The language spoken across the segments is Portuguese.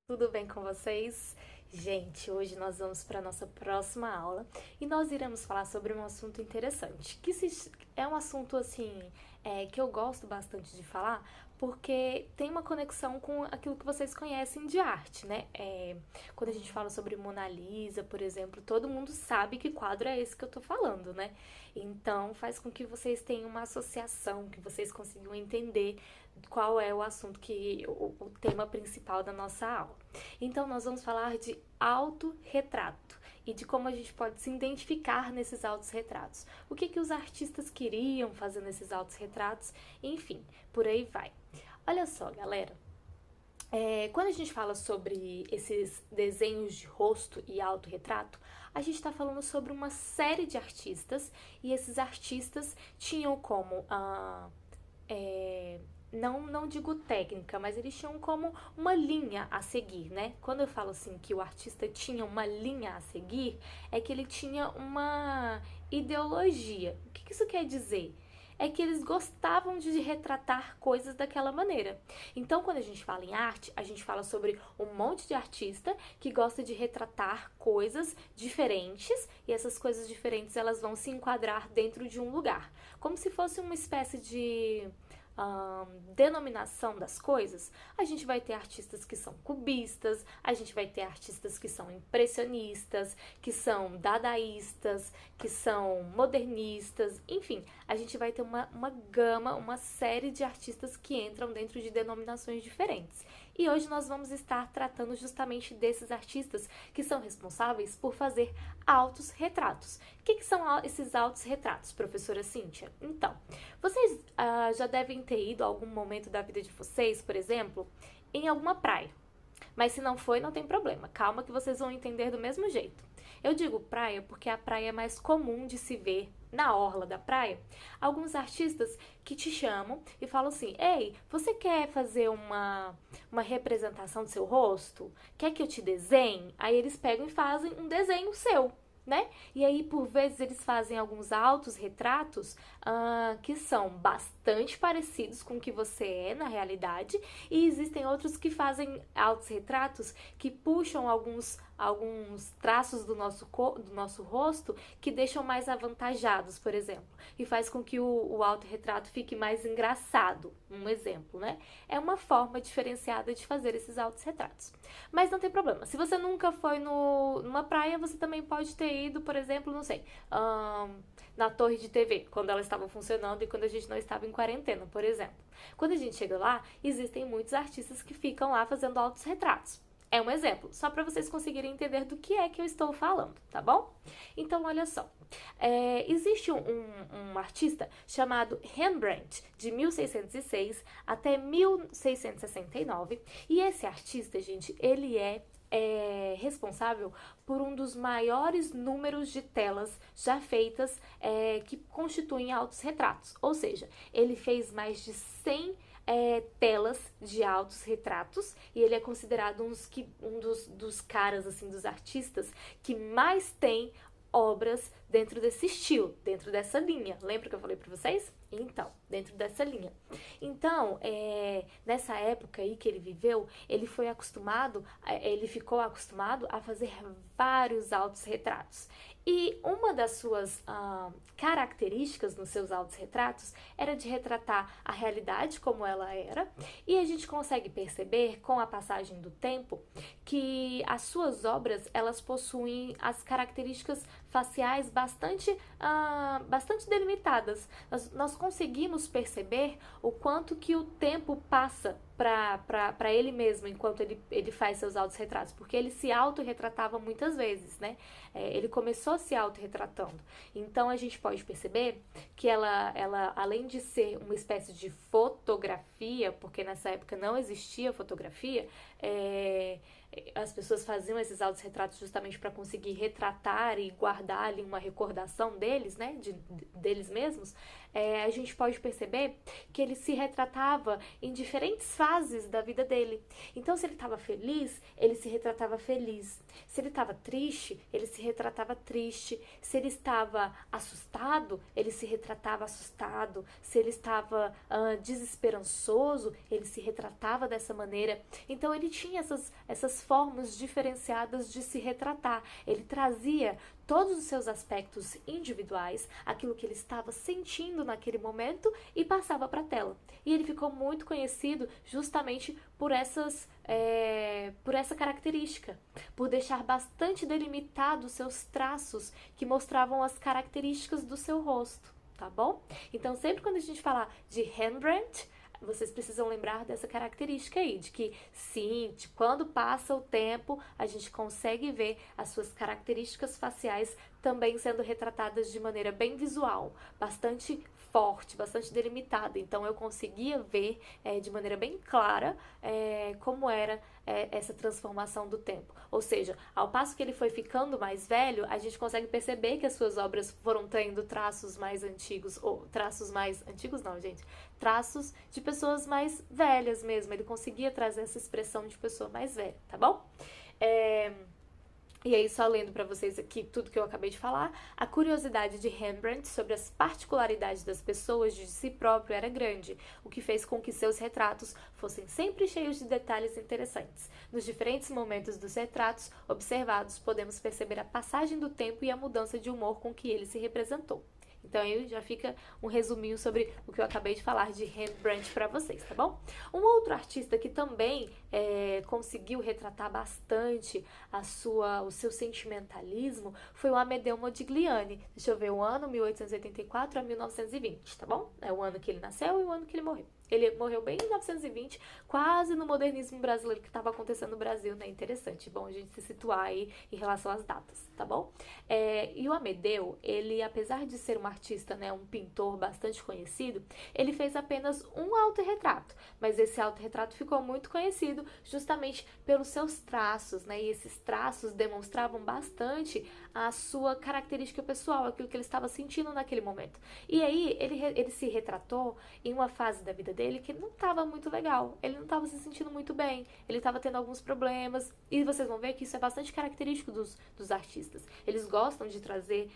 Tudo bem com vocês? Gente, hoje nós vamos para a nossa próxima aula e nós iremos falar sobre um assunto interessante, é um assunto assim que eu gosto bastante de falar porque tem uma conexão com aquilo que vocês conhecem de arte, né? Quando a gente fala sobre Mona Lisa, por exemplo, todo mundo sabe que quadro é esse que eu tô falando, né? Então faz com que vocês tenham uma associação, que vocês consigam entender qual é o assunto o tema principal da nossa aula. Então, nós vamos falar de autorretrato e de como a gente pode se identificar nesses autorretratos. O que os artistas queriam fazer nesses autorretratos, enfim, por aí vai. Olha só, galera. Quando a gente fala sobre esses desenhos de rosto e autorretrato, a gente está falando sobre uma série de artistas e esses artistas tinham como não digo técnica, mas eles tinham como uma linha a seguir, né? Quando eu falo assim que o artista tinha uma linha a seguir, é que ele tinha uma ideologia. O que isso quer dizer? É que eles gostavam de retratar coisas daquela maneira. Então, quando a gente fala em arte, a gente fala sobre um monte de artista que gosta de retratar coisas diferentes e essas coisas diferentes elas vão se enquadrar dentro de um lugar, como se fosse uma espécie de denominação das coisas. A gente vai ter artistas que são cubistas, a gente vai ter artistas que são impressionistas, que são dadaístas, que são modernistas, enfim, a gente vai ter uma gama, uma série de artistas que entram dentro de denominações diferentes. E hoje nós vamos estar tratando justamente desses artistas que são responsáveis por fazer autos retratos. O que são esses autos retratos, professora Cíntia? Então, vocês já devem ter ido a algum momento da vida de vocês, por exemplo, em alguma praia. Mas se não foi, não tem problema. Calma que vocês vão entender do mesmo jeito. Eu digo praia porque a praia é mais comum de se ver na orla da praia. Alguns artistas que te chamam e falam assim: ei, você quer fazer uma representação do seu rosto? Quer que eu te desenhe? Aí eles pegam e fazem um desenho seu, né? E aí, por vezes, eles fazem alguns autos retratos que são bastante parecidos com o que você é na realidade, e existem outros que fazem autos retratos que puxam alguns traços do nosso rosto que deixam mais avantajados, por exemplo, e faz com que o autorretrato fique mais engraçado, um exemplo, né? É uma forma diferenciada de fazer esses autorretratos. Mas não tem problema, se você nunca foi numa praia, você também pode ter ido, por exemplo, não sei, na torre de TV, quando ela estava funcionando e quando a gente não estava em quarentena, por exemplo. Quando a gente chega lá, existem muitos artistas que ficam lá fazendo autorretratos. É um exemplo, só para vocês conseguirem entender do que é que eu estou falando, tá bom? Então, olha só. Existe um artista chamado Rembrandt, de 1606 até 1669, e esse artista, gente, ele é responsável por um dos maiores números de telas já feitas que constituem autorretratos. Ou seja, ele fez mais de 100 telas de autorretratos e ele é considerado um dos caras, assim, dos artistas que mais tem obras dentro desse estilo, dentro dessa linha. Lembra que eu falei para vocês? Então, dentro dessa linha. Então, nessa época aí que ele viveu, ele ficou acostumado a fazer vários autorretratos. E uma das suas características nos seus autorretratos era de retratar a realidade como ela era, e a gente consegue perceber com a passagem do tempo que as suas obras elas possuem as características faciais bastante delimitadas. Nós conseguimos perceber o quanto que o tempo passa para ele mesmo enquanto ele faz seus autorretratos, porque ele se autorretratava muitas vezes, né? Ele começou se autorretratando. Então a gente pode perceber que ela, além de ser uma espécie de fotografia, porque nessa época não existia fotografia, as pessoas faziam esses autorretratos justamente para conseguir retratar e guardar ali uma recordação deles, né, deles mesmos. a gente pode perceber que ele se retratava em diferentes fases da vida dele. Então, se ele estava feliz, ele se retratava feliz. Se ele estava triste, ele se retratava triste. Se ele estava assustado, ele se retratava assustado. Se ele estava desesperançoso, ele se retratava dessa maneira. Então, ele tinha essas formas diferenciadas de se retratar. Ele trazia todos os seus aspectos individuais, aquilo que ele estava sentindo naquele momento, e passava para a tela. E ele ficou muito conhecido justamente por essa característica, por deixar bastante delimitados seus traços que mostravam as características do seu rosto, tá bom? Então, sempre quando a gente falar de Rembrandt, vocês precisam lembrar dessa característica aí, de que sim, quando passa o tempo, a gente consegue ver as suas características faciais também sendo retratadas de maneira bem visual, bastante forte, bastante delimitada. Então eu conseguia ver de maneira bem clara como era essa transformação do tempo. Ou seja, ao passo que ele foi ficando mais velho, a gente consegue perceber que as suas obras foram tendo traços mais antigos, ou traços mais antigos não, gente, traços de pessoas mais velhas mesmo. Ele conseguia trazer essa expressão de pessoa mais velha, tá bom? E aí, só lendo para vocês aqui tudo que eu acabei de falar, a curiosidade de Rembrandt sobre as particularidades das pessoas de si próprio era grande, o que fez com que seus retratos fossem sempre cheios de detalhes interessantes. Nos diferentes momentos dos retratos observados, podemos perceber a passagem do tempo e a mudança de humor com que ele se representou. Então aí já fica um resuminho sobre o que eu acabei de falar de Rembrandt para vocês, tá bom? Um outro artista que também conseguiu retratar bastante o seu sentimentalismo foi o Amedeo Modigliani. Deixa eu ver, o ano 1884 a 1920, tá bom? É o ano que ele nasceu e o ano que ele morreu. Ele morreu bem em 1920, quase no modernismo brasileiro que estava acontecendo no Brasil, né? Interessante, bom a gente se situar aí em relação às datas, tá bom? E o Amedeo, ele, apesar de ser um artista, né, um pintor bastante conhecido, ele fez apenas um autorretrato, mas esse autorretrato ficou muito conhecido justamente pelos seus traços, né? E esses traços demonstravam bastante a sua característica pessoal, aquilo que ele estava sentindo naquele momento. E aí, ele se retratou em uma fase da vida dele que não estava muito legal, ele não estava se sentindo muito bem, ele estava tendo alguns problemas, e vocês vão ver que isso é bastante característico dos artistas. Eles gostam de trazer,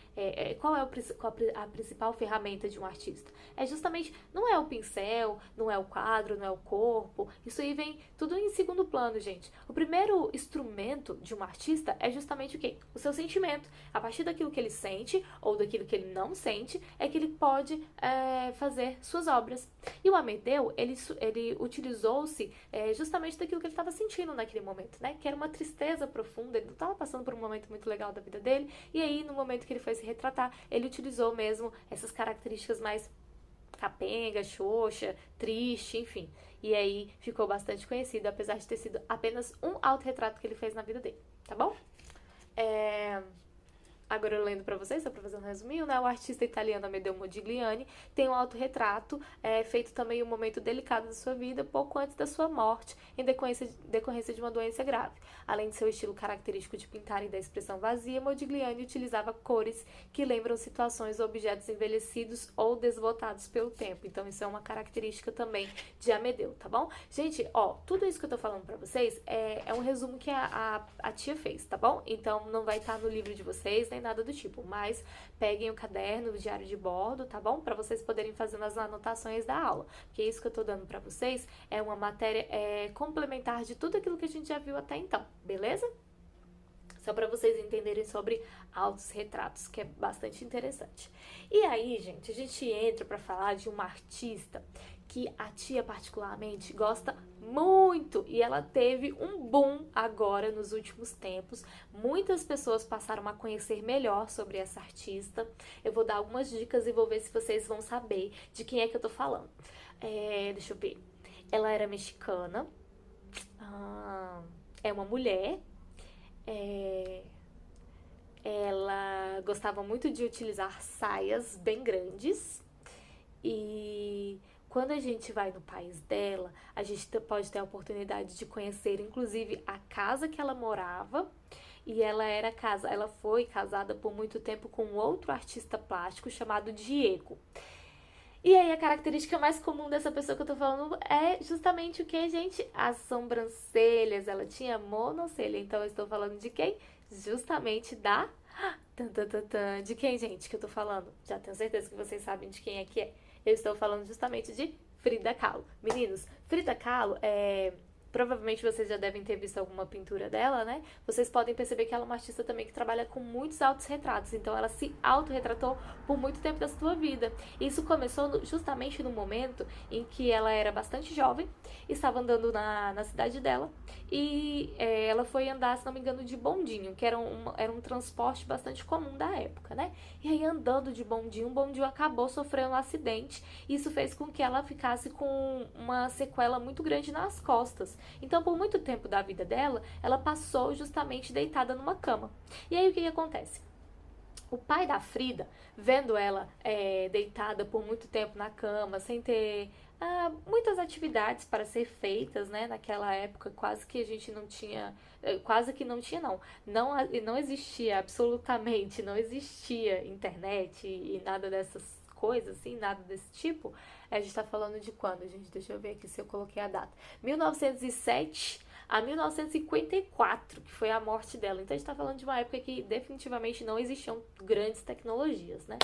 qual é a principal ferramenta de um artista? É justamente, não é o pincel, não é o quadro, não é o corpo, isso aí vem tudo em segundo plano, gente. O primeiro instrumento de um artista é justamente o quê? O seu sentimento. A partir daquilo que ele sente, ou daquilo que ele não sente, é que ele pode fazer suas obras. E o Amedeo, ele utilizou-se justamente daquilo que ele estava sentindo naquele momento, né? Que era uma tristeza profunda, ele não estava passando por um momento muito legal da vida dele, e aí, no momento que ele foi se retratar, ele utilizou mesmo essas características mais capenga, xoxa, triste, enfim. E aí, ficou bastante conhecido, apesar de ter sido apenas um autorretrato que ele fez na vida dele, tá bom? Agora eu lendo para vocês, só para fazer um resuminho, né? O artista italiano Amedeo Modigliani tem um autorretrato feito também em um momento delicado da sua vida, pouco antes da sua morte, em decorrência de uma doença grave. Além de seu estilo característico de pintar e da expressão vazia, Modigliani utilizava cores que lembram situações ou objetos envelhecidos ou desbotados pelo tempo. Então isso é uma característica também de Amedeo, tá bom? Gente, ó, tudo isso que eu tô falando para vocês é um resumo que a tia fez, tá bom? Então não vai estar no livro de vocês, nem nada do tipo, mas peguem o caderno, o diário de bordo, tá bom? Para vocês poderem fazer as anotações da aula, porque isso que eu tô dando para vocês é uma matéria complementar de tudo aquilo que a gente já viu até então, beleza? Só para vocês entenderem sobre autorretratos, que é bastante interessante. E aí, gente, a gente entra para falar de uma artista que a tia particularmente gosta muito, e ela teve um boom agora nos últimos tempos. Muitas pessoas passaram a conhecer melhor sobre essa artista. Eu vou dar algumas dicas e vou ver se vocês vão saber de quem é que eu tô falando. Deixa eu ver. Ela era mexicana. É uma mulher. Ela gostava muito de utilizar saias bem grandes. E quando a gente vai no país dela, a gente pode ter a oportunidade de conhecer, inclusive, a casa que ela morava. E ela foi casada por muito tempo com outro artista plástico chamado Diego. E aí a característica mais comum dessa pessoa que eu tô falando é justamente o que, gente? As sobrancelhas. Ela tinha monocelha. Então eu estou falando de quem? Justamente da... Tan, tan, tan, tan. De quem, gente, que eu tô falando? Já tenho certeza que vocês sabem de quem é que é. Eu estou falando justamente de Frida Kahlo. Meninos, Frida Kahlo é... Provavelmente vocês já devem ter visto alguma pintura dela, né? Vocês podem perceber que ela é uma artista também que trabalha com muitos autorretratos. Então, ela se autorretratou por muito tempo da sua vida. Isso começou justamente no momento em que ela era bastante jovem, estava andando na cidade dela e ela foi andar, se não me engano, de bondinho, que era um transporte bastante comum da época, né? E aí, andando de bondinho, o bondinho acabou sofrendo um acidente. Isso fez com que ela ficasse com uma sequela muito grande nas costas. Então, por muito tempo da vida dela, ela passou justamente deitada numa cama. E aí, o que acontece? O pai da Frida, vendo ela deitada por muito tempo na cama, sem ter muitas atividades para ser feitas, né? Naquela época, quase que a gente não tinha... Quase que não tinha, não. Não existia absolutamente, não existia internet e nada dessas coisas, assim, nada desse tipo. A gente tá falando de quando, gente? Deixa eu ver aqui se eu coloquei a data. 1907 a 1954, que foi a morte dela. Então a gente tá falando de uma época que definitivamente não existiam grandes tecnologias, né?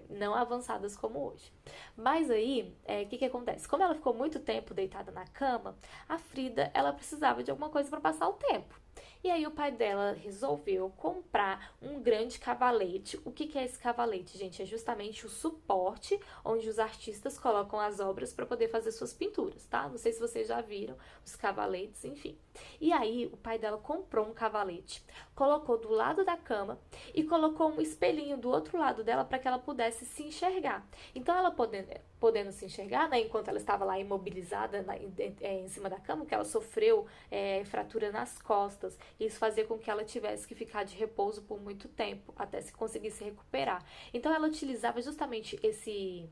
Não avançadas como hoje. Mas aí, o que acontece? Como ela ficou muito tempo deitada na cama, a Frida, ela precisava de alguma coisa para passar o tempo. E aí o pai dela resolveu comprar um grande cavalete. O que é esse cavalete, gente? É justamente o suporte onde os artistas colocam as obras para poder fazer suas pinturas, tá? Não sei se vocês já viram os cavaletes, enfim. E aí o pai dela comprou um cavalete, colocou do lado da cama e colocou um espelhinho do outro lado dela para que ela pudesse se enxergar. Então ela podendo se enxergar, né, enquanto ela estava lá imobilizada em cima da cama, que ela sofreu fratura nas costas. Isso fazia com que ela tivesse que ficar de repouso por muito tempo, até se conseguir se recuperar. Então ela utilizava justamente esse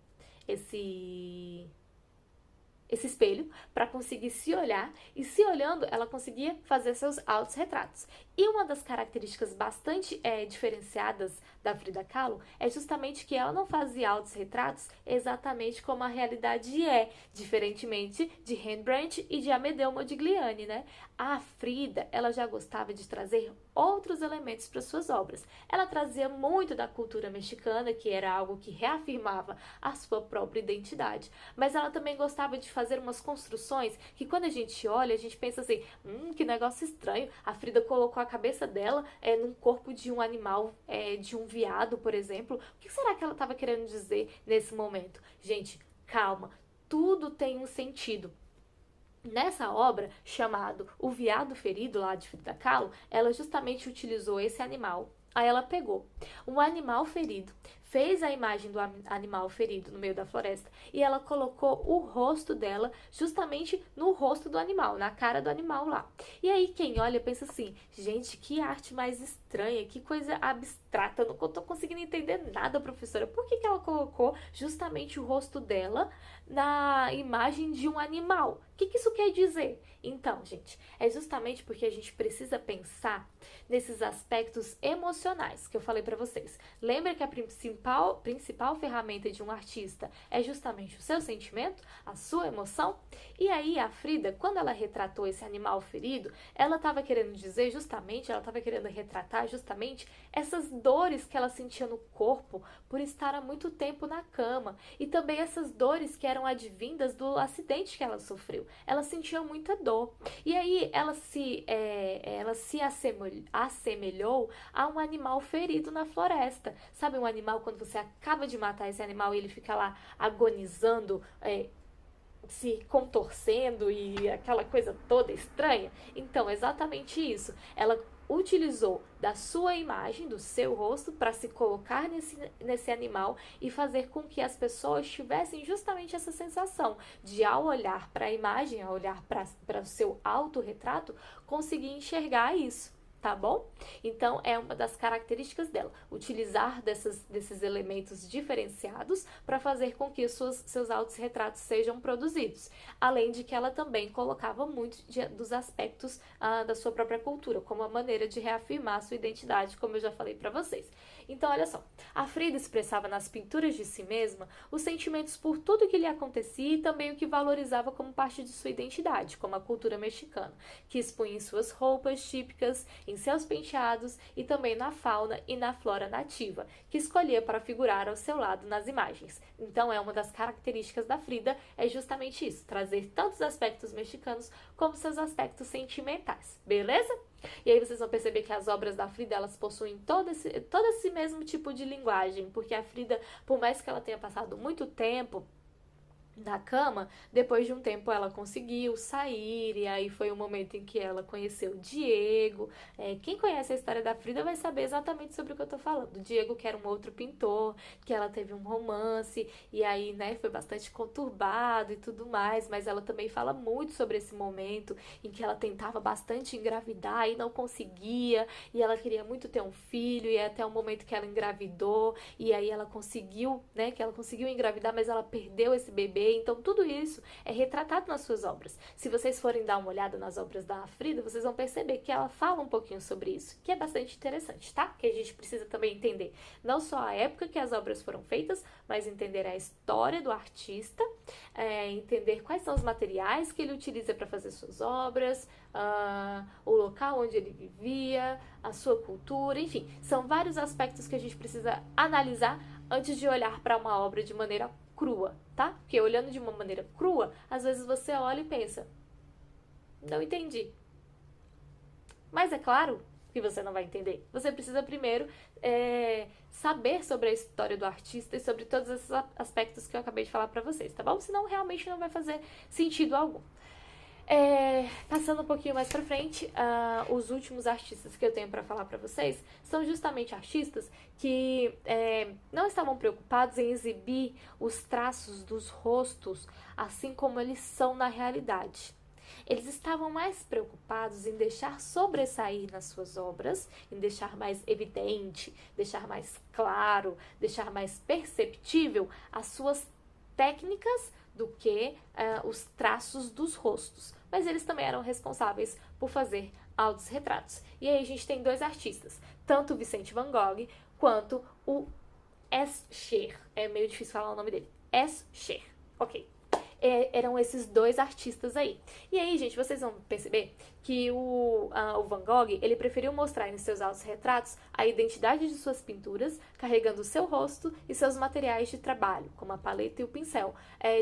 espelho para conseguir se olhar, e se olhando ela conseguia fazer seus autorretratos. E uma das características bastante diferenciadas da Frida Kahlo é justamente que ela não fazia autorretratos exatamente como a realidade é, diferentemente de Rembrandt e de Amedeo Modigliani, né? A Frida, ela já gostava de trazer outros elementos para suas obras. Ela trazia muito da cultura mexicana, que era algo que reafirmava a sua própria identidade, mas ela também gostava de fazer umas construções que quando a gente olha, a gente pensa assim, que negócio estranho, a Frida colocou a cabeça dela num corpo de um animal, de um veado, por exemplo. O que será que ela estava querendo dizer nesse momento? Gente, calma, tudo tem um sentido. Nessa obra, chamado O Veado Ferido, lá de Frida Kahlo, ela justamente utilizou esse animal. Aí ela pegou um animal ferido, fez a imagem do animal ferido no meio da floresta e ela colocou o rosto dela justamente no rosto do animal, na cara do animal lá. E aí quem olha pensa assim, gente, que arte mais estranha, que coisa abstrata, eu não tô conseguindo entender nada, professora. Por que ela colocou justamente o rosto dela na imagem de um animal? O que isso quer dizer? Então, gente, é justamente porque a gente precisa pensar nesses aspectos emocionais que eu falei para vocês. Lembra que a principal ferramenta de um artista é justamente o seu sentimento, a sua emoção? E aí a Frida, quando ela retratou esse animal ferido, ela estava querendo dizer justamente, ela estava querendo retratar justamente essas dores que ela sentia no corpo por estar há muito tempo na cama e também essas dores que eram advindas do acidente que ela sofreu. Ela sentia muita dor. E aí ela se assemelhou a um animal ferido na floresta. Sabe um animal quando você acaba de matar esse animal e ele fica lá agonizando, se contorcendo e aquela coisa toda estranha? Então, exatamente isso. Ela utilizou da sua imagem, do seu rosto, para se colocar nesse animal e fazer com que as pessoas tivessem justamente essa sensação de, ao olhar para a imagem, ao olhar para o seu autorretrato, conseguir enxergar isso. tá bom? Então, é uma das características dela, utilizar desses elementos diferenciados para fazer com que seus autorretratos sejam produzidos. Além de que ela também colocava muito dos aspectos da sua própria cultura, como a maneira de reafirmar a sua identidade, como eu já falei para vocês. Então, olha só, a Frida expressava nas pinturas de si mesma os sentimentos por tudo que lhe acontecia e também o que valorizava como parte de sua identidade, como a cultura mexicana, que expunha em suas roupas típicas, em seus penteados e também na fauna e na flora nativa, que escolhia para figurar ao seu lado nas imagens. Então, é uma das características da Frida, é justamente isso, trazer tanto os aspectos mexicanos como seus aspectos sentimentais, beleza? E aí vocês vão perceber que as obras da Frida, elas possuem todo esse mesmo tipo de linguagem, porque a Frida, por mais que ela tenha passado muito tempo na cama, depois de um tempo ela conseguiu sair, e aí foi o momento em que ela conheceu o Diego. Quem conhece a história da Frida vai saber exatamente sobre o que eu tô falando. O Diego, que era um outro pintor, que ela teve um romance, e aí, né, foi bastante conturbado e tudo mais, mas ela também fala muito sobre esse momento em que ela tentava bastante engravidar e não conseguia, e ela queria muito ter um filho, e até o momento que ela engravidou, e aí ela conseguiu, né, que ela conseguiu engravidar, mas ela perdeu esse bebê. Então, tudo isso é retratado nas suas obras. Se vocês forem dar uma olhada nas obras da Frida, vocês vão perceber que ela fala um pouquinho sobre isso, que é bastante interessante, tá? Que a gente precisa também entender não só a época que as obras foram feitas, mas entender a história do artista, entender quais são os materiais que ele utiliza para fazer suas obras, o local onde ele vivia, a sua cultura, enfim, são vários aspectos que a gente precisa analisar antes de olhar para uma obra de maneira crua, tá? Porque olhando de uma maneira crua, às vezes você olha e pensa, não entendi. Mas é claro que você não vai entender. Você precisa primeiro saber sobre a história do artista e sobre todos esses aspectos que eu acabei de falar pra vocês, tá bom? Senão realmente não vai fazer sentido algum. Passando um pouquinho mais pra frente, os últimos artistas que eu tenho pra falar pra vocês são justamente artistas que não estavam preocupados em exibir os traços dos rostos assim como eles são na realidade. Eles estavam mais preocupados em deixar sobressair nas suas obras, em deixar mais evidente, deixar mais claro, deixar mais perceptível as suas técnicas do que os traços dos rostos. Mas eles também eram responsáveis por fazer autorretratos. E aí a gente tem dois artistas, tanto o Vicente Van Gogh quanto o Escher. É meio difícil falar o nome dele. Escher. Ok. Eram esses dois artistas aí. E aí, gente, vocês vão perceber que o Van Gogh, ele preferiu mostrar em seus autorretratos a identidade de suas pinturas, carregando o seu rosto e seus materiais de trabalho, como a paleta e o pincel,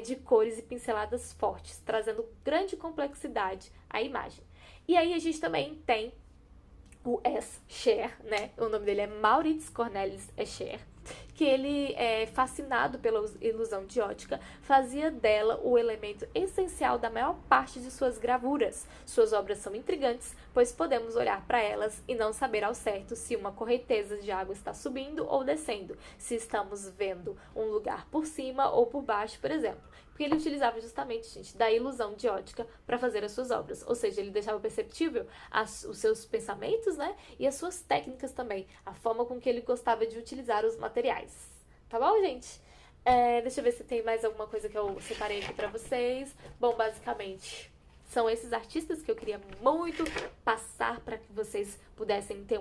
de cores e pinceladas fortes, trazendo grande complexidade à imagem. E aí a gente também tem o Escher, né? O nome dele é Maurits Cornelis Escher, que ele, fascinado pela ilusão de ótica, fazia dela o elemento essencial da maior parte de suas gravuras. Suas obras são intrigantes, pois podemos olhar para elas e não saber ao certo se uma correnteza de água está subindo ou descendo, se estamos vendo um lugar por cima ou por baixo, por exemplo. Porque ele utilizava justamente, gente, da ilusão de ótica para fazer as suas obras. Ou seja, ele deixava perceptível os seus pensamentos, né? E as suas técnicas também. A forma com que ele gostava de utilizar os materiais. Tá bom, gente? Deixa eu ver se tem mais alguma coisa que eu separei aqui para vocês. Bom, basicamente, são esses artistas que eu queria muito passar para que vocês pudessem ter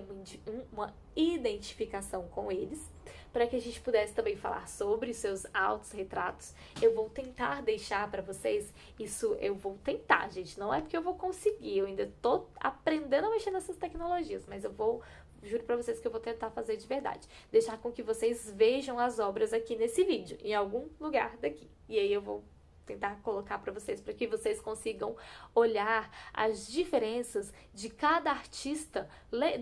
uma identificação com eles, para que a gente pudesse também falar sobre os seus autorretratos. Eu vou tentar deixar para vocês isso, eu vou tentar, gente, não é porque eu vou conseguir, eu ainda tô aprendendo a mexer nessas tecnologias, mas juro pra vocês que eu vou tentar fazer de verdade. Deixar com que vocês vejam as obras aqui nesse vídeo, em algum lugar daqui. E aí eu vou tentar colocar para vocês, para que vocês consigam olhar as diferenças de cada artista,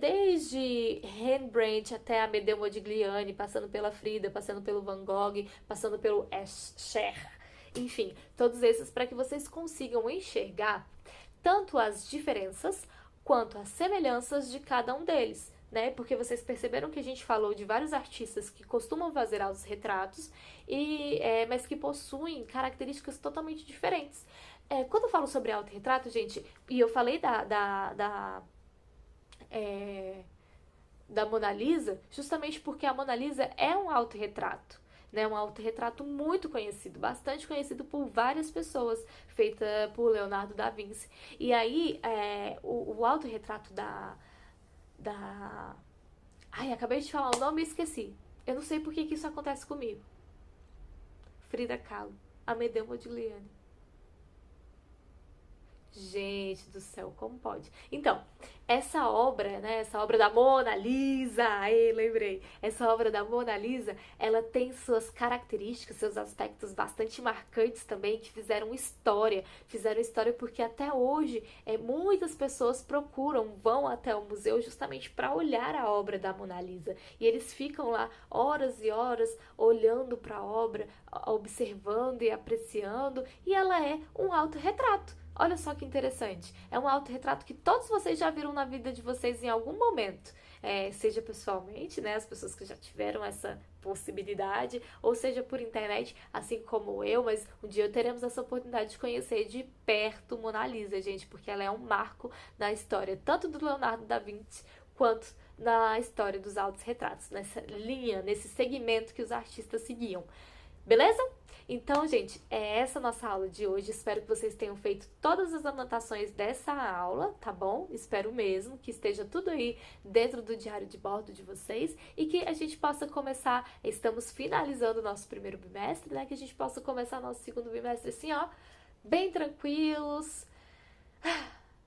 desde Rembrandt até Amedeo Modigliani, passando pela Frida, passando pelo Van Gogh, passando pelo Escher. Enfim, todos esses para que vocês consigam enxergar tanto as diferenças quanto as semelhanças de cada um deles, né? Porque vocês perceberam que a gente falou de vários artistas que costumam fazer autorretratos, mas que possuem características totalmente diferentes. Quando eu falo sobre autorretrato, gente, e eu falei é, da Mona Lisa, justamente porque a Mona Lisa é um autorretrato. Né, um autorretrato muito conhecido, bastante conhecido por várias pessoas, feita por Leonardo da Vinci. E aí, o autorretrato da... Ai, acabei de falar o nome e esqueci. Eu não sei por que isso acontece comigo. Frida Kahlo, Amedeo Modigliani. Gente do céu, como pode? Então, essa obra, né, essa obra da Mona Lisa, aí lembrei, essa obra da Mona Lisa, ela tem suas características, seus aspectos bastante marcantes também, que fizeram história porque até hoje muitas pessoas procuram, vão até o museu justamente para olhar a obra da Mona Lisa, e eles ficam lá horas e horas olhando para a obra, observando e apreciando, e ela é um autorretrato. Olha só que interessante. É um autorretrato que todos vocês já viram na vida de vocês em algum momento. Seja pessoalmente, né? As pessoas que já tiveram essa possibilidade, ou seja por internet, assim como eu, mas um dia teremos essa oportunidade de conhecer de perto Mona Lisa, gente, porque ela é um marco na história, tanto do Leonardo da Vinci quanto na história dos autorretratos, nessa linha, nesse segmento que os artistas seguiam. Beleza? Então, gente, é essa nossa aula de hoje. Espero que vocês tenham feito todas as anotações dessa aula, tá bom? Espero mesmo que esteja tudo aí dentro do diário de bordo de vocês e que a gente possa começar. Estamos finalizando o nosso primeiro bimestre, né? Que a gente possa começar nosso segundo bimestre assim, ó, bem tranquilos,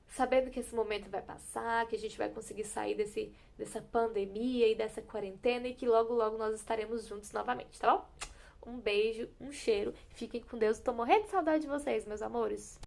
sabendo que esse momento vai passar, que a gente vai conseguir sair dessa pandemia e dessa quarentena e que logo, logo nós estaremos juntos novamente, tá bom? Um beijo, um cheiro, fiquem com Deus, tô morrendo de saudade de vocês, meus amores.